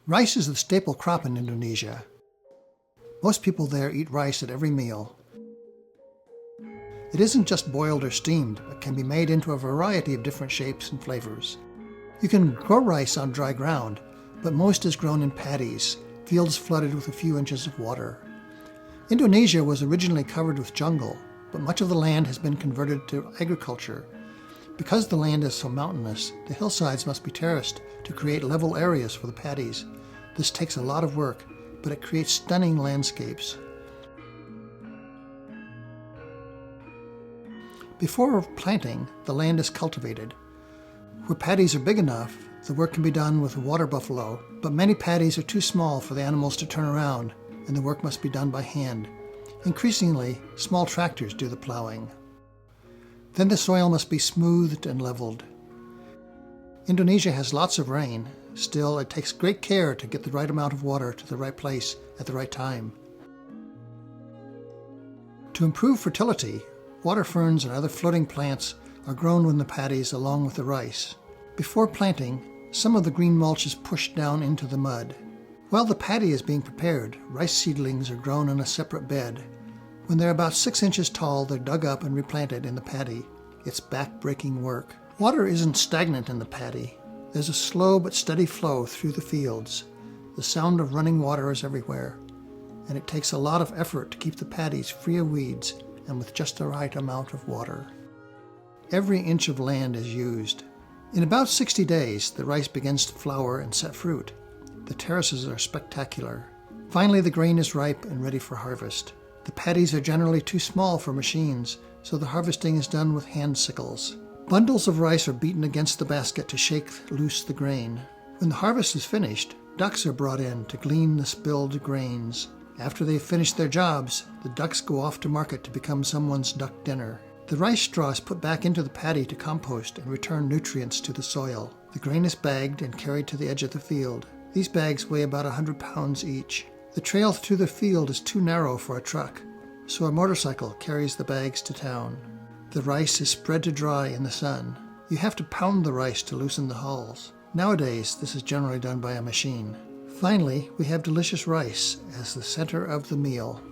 Rice is the staple crop in Indonesia. Most people there eat rice at every meal. It isn't just boiled or steamed, but can be made into a variety of different shapes and flavors. You can grow rice on dry ground, but most is grown in paddies, fields flooded with a few inches of water. Indonesia was originally covered with jungle, but much of the land has been converted to agriculture. Because the land is so mountainous, the hillsides must be terraced to create level areas for the paddies. This takes a lot of work, but it creates stunning landscapes. Before planting, the land is cultivated. Where paddies are big enough, the work can be done with a water buffalo, but many paddies are too small for the animals to turn around, and the work must be done by hand. Increasingly, small tractors do the plowing. Then the soil must be smoothed and leveled. Indonesia has lots of rain. Still, it takes great care to get the right amount of water to the right place at the right time. To improve fertility, water ferns and other floating plants are grown in the paddies along with the rice. Before planting, some of the green mulch is pushed down into the mud. While the paddy is being prepared, rice seedlings are grown in a separate bed. When they're about 6 inches tall, they're dug up and replanted in the paddy. It's back-breaking work. Water isn't stagnant in the paddy. There's a slow but steady flow through the fields. The sound of running water is everywhere, and it takes a lot of effort to keep the paddies free of weeds and with just the right amount of water. Every inch of land is used. In about 60 days, the rice begins to flower and set fruit. The terraces are spectacular. Finally, the grain is ripe and ready for harvest. The paddies are generally too small for machines, so the harvesting is done with hand sickles. Bundles of rice are beaten against the basket to shake loose the grain. When the harvest is finished, ducks are brought in to glean the spilled grains. After they've finished their jobs, the ducks go off to market to become someone's duck dinner. The rice straw is put back into the paddy to compost and return nutrients to the soil. The grain is bagged and carried to the edge of the field. These bags weigh about 100 pounds each. The trail through the field is too narrow for a truck, so a motorcycle carries the bags to town. The rice is spread to dry in the sun. You have to pound the rice to loosen the hulls. Nowadays, this is generally done by a machine. Finally, we have delicious rice as the center of the meal.